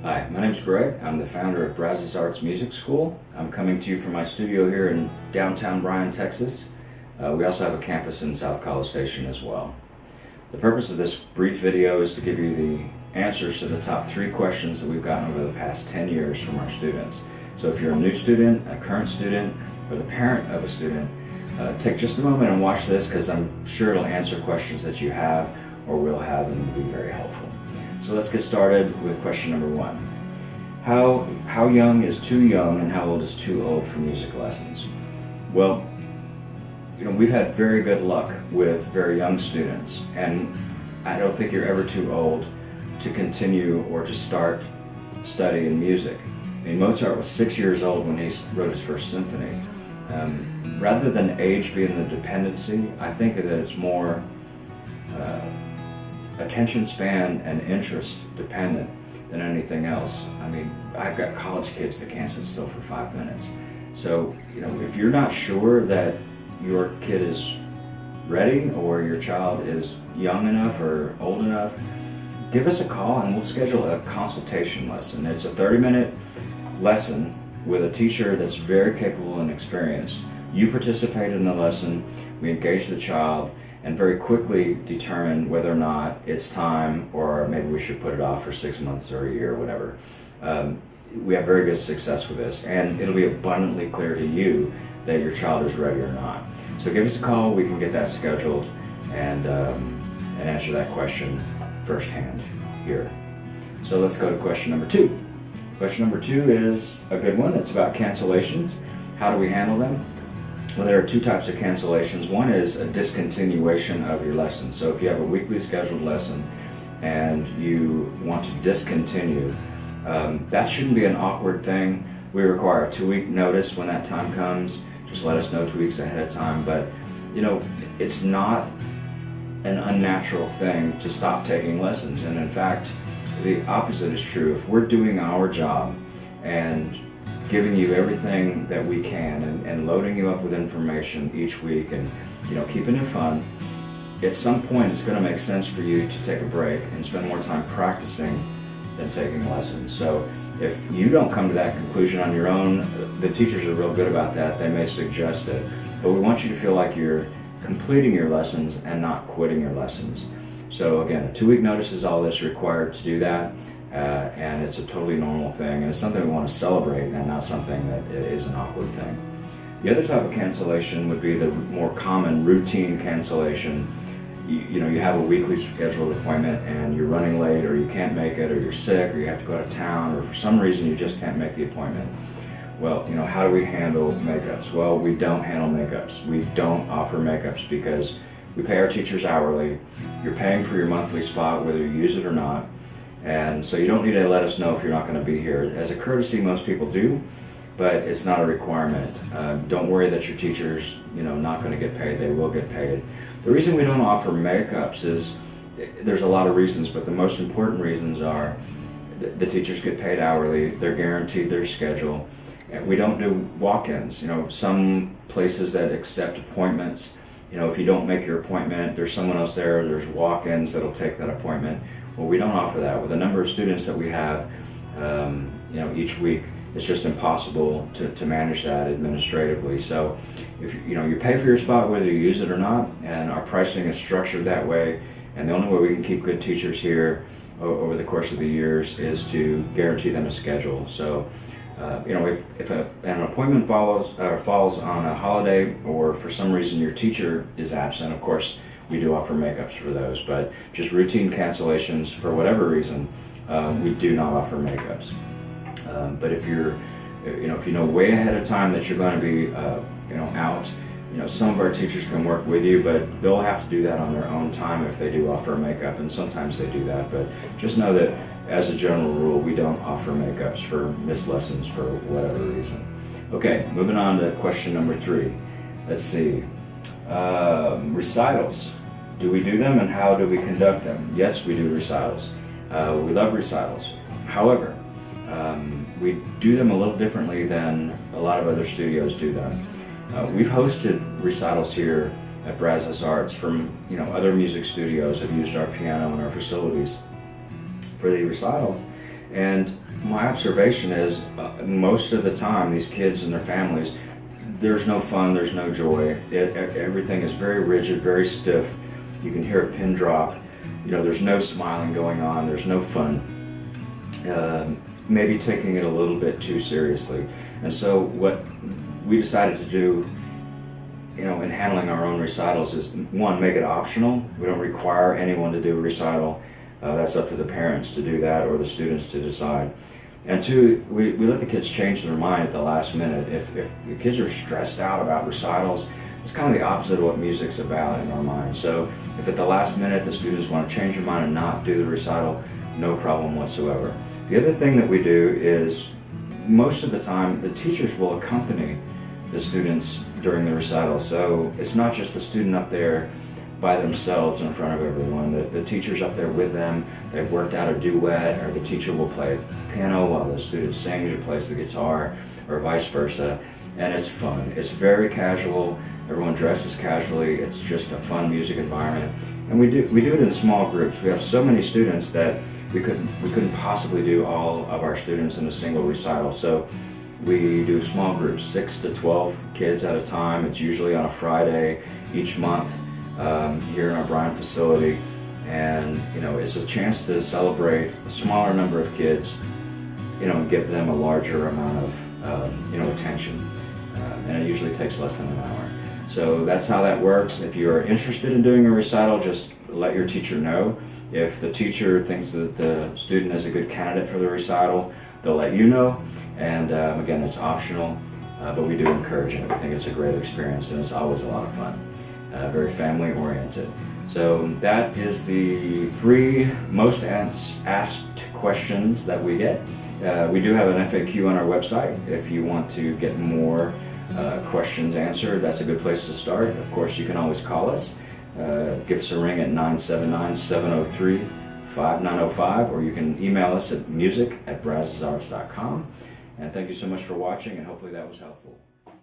Hi, my name's Greg. I'm the founder of Brazos Arts Music School. I'm coming to you from my studio here in downtown Bryan, Texas. We also have a campus in South College Station as well. The purpose of this brief video is to give you the answers to the top 3 questions that we've gotten over the past 10 years from our students. So if you're a new student, a current student, or the parent of a student, take just a moment and watch this because I'm sure it'll answer questions that you have or will have and will be very helpful. So let's get started with question number 1. How young is too young and how old is too old for music lessons? Well, we've had very good luck with very young students, and I don't think you're ever too old to continue or to start studying music. I mean, Mozart was 6 years old when he wrote his first symphony. Rather than age being the dependency, I think that it's more attention span and interest dependent than anything else. I mean, I've got college kids that can't sit still for 5 minutes. So, if you're not sure that your kid is ready or your child is young enough or old enough, give us a call and we'll schedule a consultation lesson. It's a 30-minute lesson with a teacher that's very capable and experienced. You participate in the lesson, we engage the child, and very quickly determine whether or not it's time or maybe we should put it off for 6 months or a year or whatever. We have very good success with this, and it'll be abundantly clear to you that your child is ready or not. So give us a call, we can get that scheduled and answer that question firsthand here. So let's go to question number 2. Question number 2 is a good one. It's about cancellations. How do we handle them? Well, there are 2 types of cancellations. One is a discontinuation of your lesson. So if you have a weekly scheduled lesson and you want to discontinue, that shouldn't be an awkward thing. We require a 2-week notice when that time comes. Just let us know 2 weeks ahead of time. But, it's not an unnatural thing to stop taking lessons. And in fact, the opposite is true. If we're doing our job and giving you everything that we can and loading you up with information each week and keeping it fun, at some point it's going to make sense for you to take a break and spend more time practicing than taking lessons. So if you don't come to that conclusion on your own, the teachers are real good about that. They may suggest it, but we want you to feel like you're completing your lessons and not quitting your lessons. So again, a 2-week notice is all that's required to do that. And it's a totally normal thing, and it's something we want to celebrate and not something that is an awkward thing. The other type of cancellation would be the more common routine cancellation. You have a weekly scheduled appointment and you're running late, or you can't make it, or you're sick, or you have to go out of town, or for some reason you just can't make the appointment. Well, how do we handle makeups? Well, we don't handle makeups. We don't offer makeups because we pay our teachers hourly. You're paying for your monthly spot whether you use it or not. And so you don't need to let us know if you're not going to be here. As a courtesy, most people do, but it's not a requirement. Don't worry that your teacher's not going to get paid. They will get paid. The reason we don't offer makeups is there's a lot of reasons, but the most important reasons are the teachers get paid hourly. They're guaranteed their schedule. And we don't do walk-ins. Some places that accept appointments, if you don't make your appointment, there's someone else there. There's walk-ins that'll take that appointment. Well, we don't offer that. With the number of students that we have, each week, it's just impossible to manage that administratively. So, if you pay for your spot whether you use it or not, and our pricing is structured that way. And the only way we can keep good teachers here over the course of the years is to guarantee them a schedule. So, if an appointment falls on a holiday, or for some reason your teacher is absent, of course, we do offer makeups for those, but just routine cancellations for whatever reason, we do not offer makeups. But if you know way ahead of time that you're going to be out, some of our teachers can work with you, but they'll have to do that on their own time if they do offer makeup, and sometimes they do that. But just know that as a general rule, we don't offer makeups for missed lessons for whatever reason. Okay, moving on to question number 3. Let's see. Recitals. Do we do them, and how do we conduct them? Yes, we do recitals. We love recitals. However, we do them a little differently than a lot of other studios do them. We've hosted recitals here at Brazos Arts from other music studios have used our piano and our facilities for the recitals, and My observation is most of the time these kids and their families, there's no fun, there's no joy. Everything is very rigid, very stiff. You can hear a pin drop. There's no smiling going on, there's no fun. Maybe taking it a little bit too seriously. And so what we decided to do, in handling our own recitals is, one, make it optional. We don't require anyone to do a recital. That's up to the parents to do that or the students to decide. And two, we let the kids change their mind at the last minute. If the kids are stressed out about recitals, it's kind of the opposite of what music's about in our minds. So if at the last minute the students want to change their mind and not do the recital, no problem whatsoever. The other thing that we do is, most of the time, the teachers will accompany the students during the recital. So it's not just the student up there by themselves in front of everyone. The teacher's up there with them. They've worked out a duet, or the teacher will play piano while the student sings or plays the guitar, or vice versa. And it's fun. It's very casual. Everyone dresses casually. It's just a fun music environment. And we do it in small groups. We have so many students that we couldn't possibly do all of our students in a single recital. So we do small groups, 6 to 12 kids at a time. It's usually on a Friday each month here in our Bryan facility. And it's a chance to celebrate a smaller number of kids, and give them a larger amount of attention. And it usually takes less than an hour. So that's how that works. If you're interested in doing a recital, just let your teacher know. If the teacher thinks that the student is a good candidate for the recital, they'll let you know. And again, it's optional, but we do encourage it. I think it's a great experience, and it's always a lot of fun. Very family oriented. So that is the 3 most asked questions that we get. We do have an FAQ on our website. If you want to get more questions answered, that's a good place to start. Of course, you can always call us. Give us a ring at 979-703-5905, or you can email us at music@brazosarts.com. And thank you so much for watching, and hopefully that was helpful.